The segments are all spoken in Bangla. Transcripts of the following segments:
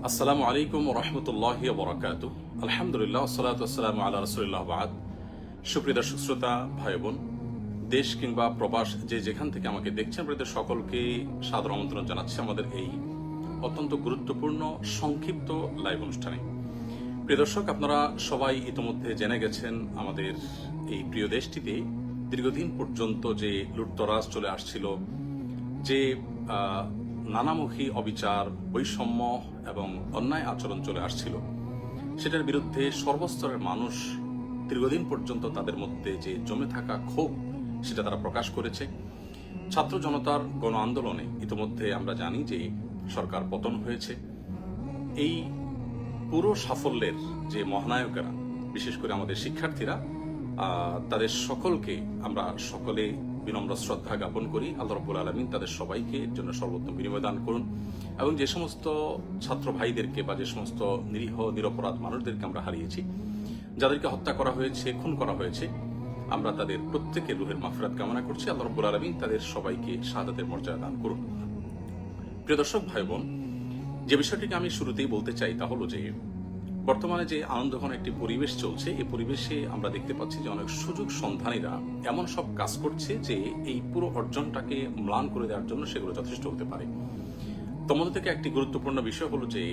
আসসালামু আলাইকুম ওয়া রাহমাতুল্লাহি ওয়া বারাকাতুহু। আলহামদুলিল্লাহ ওয়াসসালাতু ওয়াসসালামু আলা রাসূলিল্লাহ বাদ। সুপ্রিয় দর্শক শ্রোতা ভাই বোন, দেশ কিংবা প্রবাস যে যেখান থেকে আমাকে দেখছেন, আপনাদের সকলকে সাদর আমন্ত্রণ জানাচ্ছি আমাদের এই অত্যন্ত গুরুত্বপূর্ণ সংক্ষিপ্ত লাইভ অনুষ্ঠানে। প্রিয় দর্শক, আপনারা সবাই ইতিমধ্যে জেনে গেছেন আমাদের এই প্রিয় দেশটিতে দীর্ঘদিন পর্যন্ত যে লুটতরাজ চলে আসছিল, যে নানামুখী অবিচার, বৈষম্য এবং অন্যায় আচরণ চলে আসছিল, সেটার বিরুদ্ধে সর্বস্তরের মানুষ দীর্ঘদিন পর্যন্ত তাদের মধ্যে যে জমে থাকা ক্ষোভ সেটা তারা প্রকাশ করেছে। ছাত্র জনতার গণ আন্দোলনে ইতিমধ্যে আমরা জানি যে সরকার পতন হয়েছে। এই পুরো সাফল্যের যে মহানায়কেরা, বিশেষ করে আমাদের শিক্ষার্থীরা, তাদের সকলকে আমরা সকলে বিনম্র শ্রদ্ধা জ্ঞাপন করি। আল্লাহ রাব্বুল আলামিন তাদের সবাইকে এর জন্য সর্বোত্তম বিনিময় দান করুন এবং যে সমস্ত ছাত্র ভাইদেরকে বা যে সমস্ত নিরীহ নিরপরাধ মানুষদেরকে আমরা হারিয়েছি, যাদেরকে হত্যা করা হয়েছে, খুন করা হয়েছে, আমরা তাদের প্রত্যেকের রুহের মাগফিরাত কামনা করছি। আল্লাহ রাব্বুল আলামিন তাদের সবাইকে শাহাদাতের মর্যাদা দান করুন। প্রিয় দর্শক ভাই বোন, যে বিষয়টিকে আমি শুরুতেই বলতে চাই তা হলো যে বর্তমানে যে আনন্দঘন একটি পরিবেশ চলছে, এই পরিবেশে আমরা দেখতে পাচ্ছি যে অনেক সুযোগ সন্ধানীরা এমন সব কাজ করছে যে এই পুরো অর্জনটাকে ম্লান করে দেওয়ার জন্য সেগুলো যথেষ্ট হতে পারে। তোমাদের থেকে একটি গুরুত্বপূর্ণ বিষয় হলো যে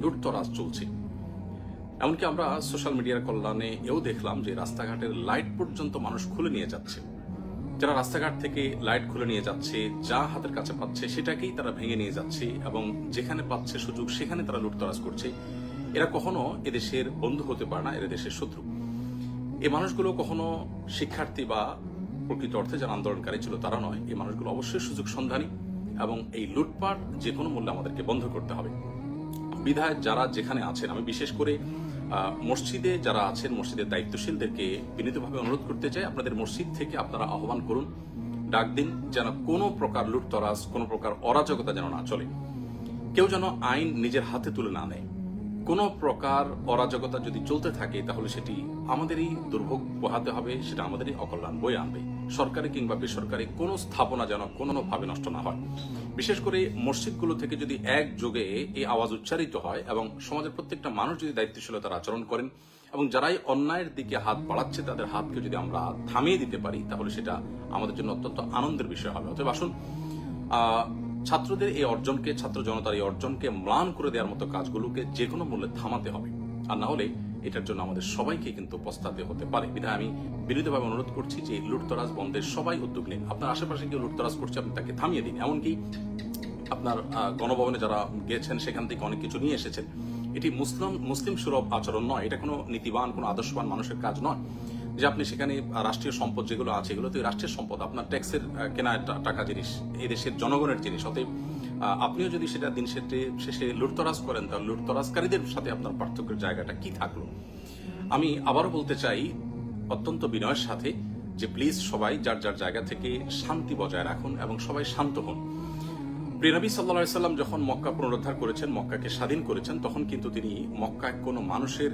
লুটতরাজ চলছে। এমনকি আমরা সোশ্যাল মিডিয়ার কল্যাণে এও দেখলাম যে রাস্তাঘাটের লাইট পর্যন্ত মানুষ খুলে নিয়ে যাচ্ছে। যারা রাস্তাঘাট থেকে লাইট খুলে নিয়ে যাচ্ছে, যা হাতের কাছে পাচ্ছে সেটাকেই তারা ভেঙে নিয়ে যাচ্ছে এবং যেখানে পাচ্ছে সুযোগ সেখানে তারা লুটতরাজ করছে। এরা কখনো এদেশের বন্ধু হতে পারে না, এরা দেশের শত্রু। এই মানুষগুলো কখনো শিক্ষার্থী বা প্রকৃত অর্থে যারা আন্দোলনকারী ছিল তারা নয়। এই মানুষগুলো অবশ্যই সুযোগ সন্ধানী এবং এই লুটপাট যে কোনো মূল্যে আমাদেরকে বন্ধ করতে হবে। বিধায় যারা যেখানে আছেন, আমি বিশেষ করে মসজিদে যারা আছেন, মসজিদের দায়িত্বশীলদেরকে বিনীতভাবে অনুরোধ করতে চাই, আপনাদের মসজিদ থেকে আপনারা আহ্বান করুন, ডাক দিন, যেন কোনো প্রকার লুটতরাজ, কোনো প্রকার অরাজকতা যেন না চলে। কেউ যেন আইন নিজের হাতে তুলে না নেয়। কোনো প্রকার অরাজকতা যদি চলতে থাকে তাহলে সেটি আমাদেরই দুর্ভোগ পোহাতে হবে, সেটা আমাদেরই অকল্যাণ বয়ে আনবে। সরকারি কিংবা বেসরকারি কোনো স্থাপনা যেন কোনোভাবে নষ্ট না হয়। বিশেষ করে মসজিদগুলো থেকে যদি একযোগে এই আওয়াজ উচ্চারিত হয় এবং সমাজের প্রত্যেকটা মানুষ যদি দায়িত্বশীলতার আচরণ করেন এবং যারাই অন্যায়ের দিকে হাত বাড়াচ্ছে তাদের হাতকে যদি আমরা থামিয়ে দিতে পারি, তাহলে সেটা আমাদের জন্য অত্যন্ত আনন্দের বিষয় হবে। অতএব আসুন, ছাত্রদের এই অর্জনকে, ছাত্র জনতার এই অর্জনকে ম্লান করে দেওয়ার মতো কাজগুলোকে যে কোনো মূল্যে থামাতে হবে। আর না হলে এটার জন্য আমাদের সবাইকে কিন্তু পস্তাতে হতে পারে। বিধায় আমি বিনীতভাবে অনুরোধ করছি যে লুটতরাজ বন্ধের সবাই উদ্যোগ নিন। আপনার আশেপাশে কেউ লুটতরাজ করছে, আপনি তাকে থামিয়ে দিন। এমনকি আপনার গণভবনে যারা গেছেন সেখান থেকে অনেক কিছু নিয়ে এসেছেন। এটি মুসলিম সুলভ আচরণ নয়, এটা কোনো নীতিবান, কোনো আদর্শবান মানুষের কাজ নয় যে আপনি সেখানে রাষ্ট্রীয় সম্পদ যেগুলো আছে এগুলো তো রাষ্ট্রের সম্পদ, আপনার ট্যাক্সের কেনা টাকা জিনিস, এই দেশের জনগণের জিনিস। অতএব আপনিও যদি সেটা দিন শেষে লুটতরাজ করেন, তাহলে লুটতরাজকারীদের সাথে আপনার পার্থক্যের জায়গাটা কি থাকলো? আমি আবারও বলতে চাই অত্যন্ত বিনয়ের সাথে যে প্লিজ সবাই যার যার জায়গা থেকে শান্তি বজায় রাখুন এবং সবাই শান্ত হন। প্রিয় নবী সাল্লাল্লাহু আলাইহি সাল্লাম যখন মক্কা পুনরুদ্ধার করেছেন, মক্কাকে স্বাধীন করেছেন, তখন কিন্তু তিনি মক্কায় কোনো মানুষের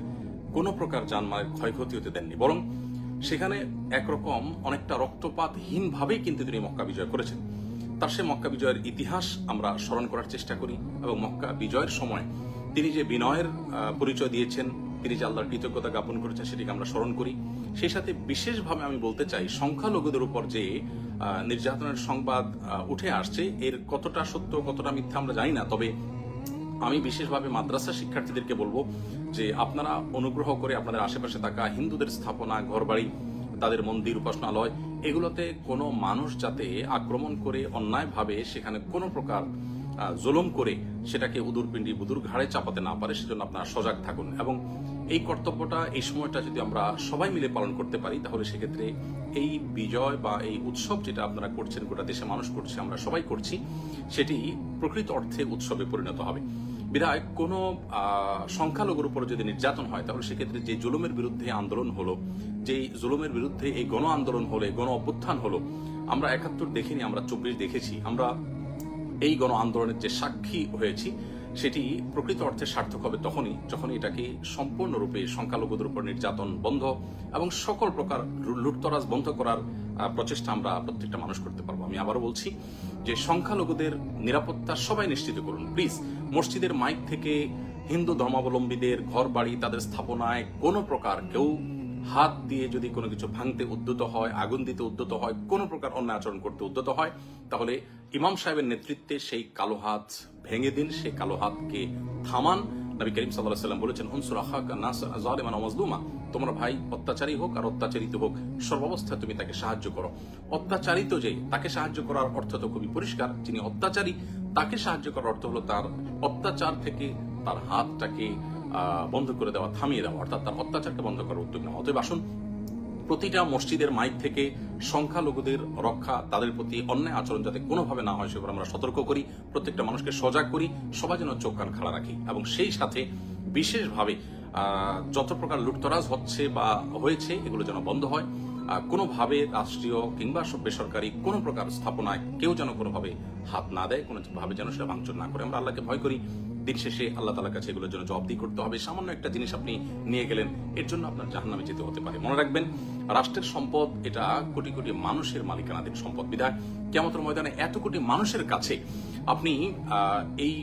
কোনো প্রকার জানমালের ক্ষয়ক্ষতি হতে দেননি, বরং সেখানে একরকম অনেকটা রক্তপাতহীন ভাবেই কিন্তু তিনি মক্কা বিজয় করেছেন। তার সে মক্কা বিজয়ের ইতিহাস আমরা স্মরণ করার চেষ্টা করি এবং মক্কা বিজয়ের সময় তিনি যে বিনয়ের পরিচয় দিয়েছেন, তিনি যে আল্লাহর কৃতজ্ঞতা জ্ঞাপন করেছেন, সেটিকে আমরা স্মরণ করি। সেই সাথে বিশেষভাবে আমি বলতে চাই, সংখ্যালঘুদের উপর যে নির্যাতনের সংবাদ উঠে আসছে, এর কতটা সত্য কতটা মিথ্যা আমরা জানি না, তবে আমি বিশেষভাবে মাদ্রাসা শিক্ষার্থীদেরকে বলবো যে আপনারা অনুগ্রহ করে আপনাদের আশেপাশে থাকা হিন্দুদের স্থাপনা, ঘরবাড়ি, তাদের মন্দির, উপাসনালয়, এগুলোতে কোনো মানুষ যাতে আক্রমণ করে অন্যায়ভাবে সেখানে কোনো প্রকার জুলুম করে সেটাকে উদুরপিণ্ডি বুদুর ঘাড়ে চাপাতে না পারে, সেজন্য আপনারা সজাগ থাকুন। এবং এই কর্তব্যটা, এই সময়টা যদি আমরা সবাই মিলে পালন করতে পারি, তাহলে সেক্ষেত্রে এই বিজয় বা এই উৎসব যেটা আপনারা করছেন, গোটা দেশে মানুষ করছে, আমরা সবাই করছি, সেটি প্রকৃত অর্থে উৎসবে পরিণত হবে। বিধায় কোনো সংখ্যালঘুর উপর যদি নির্যাতন হয়, তাহলে সেক্ষেত্রে যে জুলুমের বিরুদ্ধে আন্দোলন হলো, যেই জুলুমের বিরুদ্ধে এই গণ আন্দোলন হলো, গণ অভ্যুত্থান হলো, আমরা ৭১ দেখিনি, আমরা ২৪ দেখেছি। আমরা এই গণ আন্দোলনের যে সাক্ষী হয়েছি, সেটি প্রকৃত অর্থে সার্থক হবে তখনই যখন এটাকে সম্পূর্ণরূপে সংখ্যালঘুদের উপর নির্যাতন বন্ধ এবং সকল প্রকার লুটতরাজ বন্ধ করার প্রচেষ্টা আমরা প্রত্যেকটা মানুষ করতে পারবো। আমি আবারও বলছি যে সংখ্যালঘুদের নিরাপত্তা সবাই নিশ্চিত করুন প্লিজ। মসজিদের মাইক থেকে হিন্দু ধর্মাবলম্বীদের ঘর বাড়ি তাদের স্থাপনায় কোনো প্রকার কেউ হাত দিয়ে যদি কোনো কিছু ভাঙতে উদ্যত হয়, আগুন দিতে উদ্যত হয়, কোনো প্রকার অন্যায় আচরণ করতে উদ্যত হয়, তাহলে ইমাম সাহেবের নেতৃত্বে সেই কালো হাত ভেঙে দিন, সেই কালো হাতকে থামান। নবী করিম সাল্লাল্লাহু আলাইহি ওয়াসাল্লাম বলেছেন, উনসুর আখাকা যালিমান ওয়া মাজলুমা, তোমার ভাই অত্যাচারী হোক আর অত্যাচারিত হোক, সর্বাবস্থায় তুমি তাকে সাহায্য করো। অত্যাচারিত যে তাকে সাহায্য করার অর্থ তো খুবই পরিষ্কার, যিনি অত্যাচারী তাকে সাহায্য করার অর্থ হলো তার অত্যাচার থেকে তার হাতটাকে বন্ধ করে দেওয়া, থামিয়ে দেওয়া, অর্থাৎ তার অত্যাচারকে বন্ধ করার উদ্যোগ নেওয়া। অতএব আসুন প্রতিটা মসজিদের মাইক থেকে সংখ্যালঘুদের রক্ষা, তাদের প্রতি অন্যায় আচরণ যাতে কোনোভাবে না হয় সেগুলো আমরা সতর্ক করি, প্রত্যেকটা মানুষকে সজাগ করি, সবাই যেন চোখ কান খাড়া রাখি। এবং সেই সাথে বিশেষভাবে যত প্রকার লুটতরাজ হচ্ছে বা হয়েছে এগুলো যেন বন্ধ হয়। কোনোভাবে রাষ্ট্রীয় কিংবা বেসরকারি কোনো প্রকার স্থাপনায় কেউ যেন কোনোভাবে হাত না দেয়, কোনোভাবে যেন সেটা ভাঙচুর না করে। আমরা আল্লাহকে ভয় করি, দিন শেষে আল্লাহ তাআলার কাছে এগুলোর জন্য জবাবদিহি করতে হবে। সামান্য একটা জিনিস আপনি নিয়ে গেলেন, এর জন্য আপনার জাহান্নামে যেতে হতে পারে। মনে রাখবেন, রাষ্ট্রের সম্পদ এটা কোটি কোটি মানুষের মালিকানাধীন সম্পদ। বিধায় কিয়ামতের ময়দানে এত কোটি মানুষের কাছে আপনি এই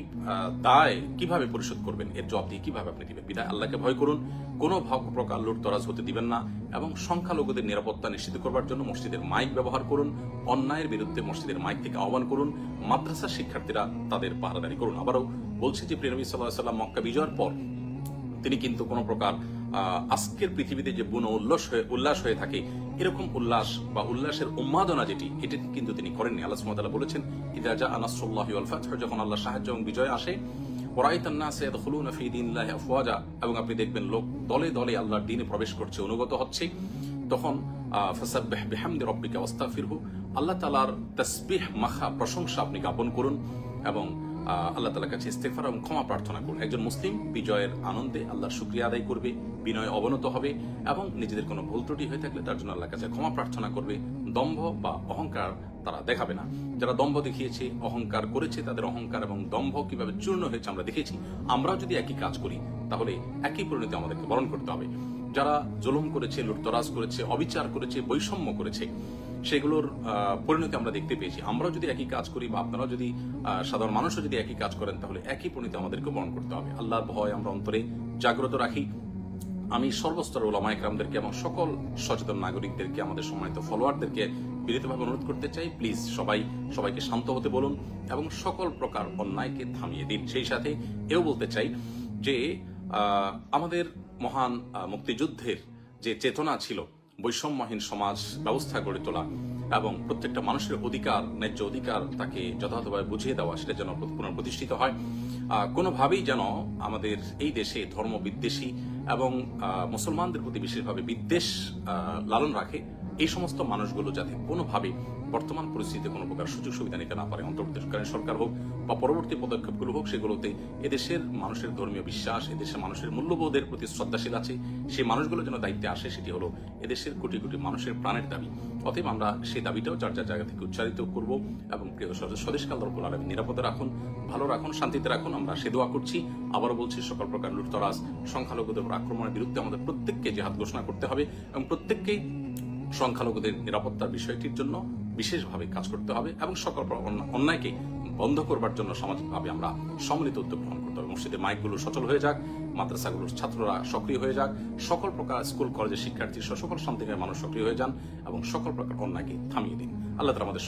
দায় কিভাবে পরিশোধ করবেন, এর জবাবদিহি কিভাবে আপনি দিবেন? বিধায় আল্লাহকে ভয় করুন, কোনো প্রকার লুটতরাজ হতে দিবেন না, এবং সংখ্যালঘুদের নিরাপত্তা নিশ্চিত করবার জন্য মসজিদের মাইক ব্যবহার করুন, অন্যায়ের বিরুদ্ধে মসজিদের মাইক থেকে আহ্বান করুন, মাদ্রাসার শিক্ষার্থীরা তাদের পাহারাদারি করুন। আবারও বলছি যে প্রিয় নবী সাল্লাল্লাহু আলাইহি ওয়াসাল্লাম মক্কা বিজয়ের পর তিনি কিন্তু কোনো প্রকার আজকের পৃথিবীতে যে বুনো উল্লাস হয়ে থাকে এরকম উল্লাস বা উল্লাসের উন্মাদনা যেটি, এটি কিন্তু তিনি করেননি। আল্লাহ সুবহানাহু ওয়া তাআলা বলেছেন, ইযা জাআ নাসরুল্লাহি ওয়াল ফাতহু, যখন আল্লাহর সাহায্য এবং বিজয় আসে, ওয়ারাইতান নাস ইয়াদখুলুনা ফি দীনিল্লাহি আফওয়াজা, এবং আপনি দেখবেন লোক দলে দলে আল্লাহর দ্বীনে প্রবেশ করছে, অনুগত হচ্ছে, তখন ফাসাব্বিহ বিহামদি রাব্বিকা ওয়াস্তাগফিরহু, আল্লাহ তাআলার তাসবিহ মাখা প্রশংসা আপনি জ্ঞাপন করুন এবং আল্লাহ তাআলার কাছে ইস্তেগফার এবং ক্ষমা প্রার্থনা করুন। একজন মুসলিম বিজয়ের আনন্দে আল্লাহর শুকরিয়া আদায় করবে, বিনয় অবনত হবে এবং নিজেদের কোনো ভুল ত্রুটি হয়ে থাকলে তার জন্য আল্লাহর কাছে ক্ষমা প্রার্থনা করবে। দম্ভ বা অহংকার তারা দেখাবে না। যারা দম্ভ দেখিয়েছে, অহংকার করেছে, তাদের অহংকার এবং দম্ভ কিভাবে চূর্ণ হয়েছে আমরা দেখেছি। আমরাও যদি একই কাজ করি তাহলে একই পরিণতি আমাদেরকে বরণ করতে হবে। যারা জুলুম করেছে, লুটতরাজ করেছে, অবিচার করেছে, বৈষম্য করেছে, সেগুলোর পরিণতি আমরা দেখতে পেয়েছি। আমরাও যদি একই কাজ করি বা আপনারাও যদি সাধারণ মানুষও যদি একই কাজ করেন তাহলে একই পরিণতি আমাদেরকে বরণ করতে হবে। আল্লাহর ভয় আমরা অন্তরে জাগ্রত রাখি। আমি সর্বস্তরের উলামা ইকরামদেরকে এবং সকল সচেতন নাগরিকদেরকে, আমাদের সম্মানিত ফলোয়ারদেরকে বিনীতভাবে অনুরোধ করতে চাই, প্লিজ সবাইকে শান্ত হতে বলুন এবং সকল প্রকার অন্যায়কে থামিয়ে দিন। সেই সাথে এও বলতে চাই যে আমাদের মহান মুক্তিযুদ্ধের যে চেতনা ছিল, বৈষম্যহীন সমাজ ব্যবস্থা গড়ে তোলা এবং প্রত্যেকটা মানুষের অধিকার, ন্যায্য অধিকার তাকে যথাযথভাবে বুঝিয়ে দেওয়া, সেটা যেন পুনঃপ্রতিষ্ঠিত হয়। কোনোভাবেই যেন আমাদের এই দেশে ধর্ম বিদ্বেষী এবং মুসলমানদের প্রতি বিশেষভাবে বিদ্বেষ লালন রাখে, এই সমস্ত মানুষগুলো যাতে কোনোভাবে বর্তমান পরিস্থিতিতে কোনো প্রকার সুযোগ সুবিধা নিতে না পারে। অন্তর্বর্তীকালীন সরকার হোক বা পরবর্তী পদক্ষেপগুলো হোক, সেগুলোতে এদেশের মানুষের ধর্মীয় বিশ্বাস, এদেশের মানুষের মূল্যবোধের প্রতি শ্রদ্ধাশীল আছে, সেই মানুষগুলো যেন দায়িত্বে আসে, সেটি হলো এদেশের কোটি কোটি মানুষের প্রাণের দাবি। অতএব আমরা সেই দাবিটাও যার যার জায়গা থেকে উচ্চারিত করব এবং প্রিয় স্বদেশকে আল্লাহ রাব্বুল আলামিন নিরাপদে রাখুন, ভালো রাখুন, শান্তিতে রাখুন, আমরা সে দোয়া করছি। আবারও বলছি, সকল প্রকার লুটতরাজ, সংখ্যালঘুদের উপর আক্রমণের বিরুদ্ধে আমাদের প্রত্যেককে জিহাদ ঘোষণা করতে হবে এবং প্রত্যেককেই সংখ্যালঘুদের নিরাপত্তার বিষয়টির জন্য বিশেষভাবে কাজ করতে হবে এবং সকল অন্যায়কে বন্ধ করবার জন্য সামাজিকভাবে আমরা সম্মিলিত উদ্যোগ গ্রহণ করতে হবে। মসজিদের মাইকগুলো সচল হয়ে যাক, মাদ্রাসাগুলোর ছাত্ররা সক্রিয় হয়ে যাক, সকল প্রকার স্কুল কলেজের শিক্ষার্থী সকল শান্তিময় মানুষ সক্রিয় হয়ে যান এবং সকল প্রকার অন্যায়কে থামিয়ে দিন। আল্লাহ তাআলা আমাদের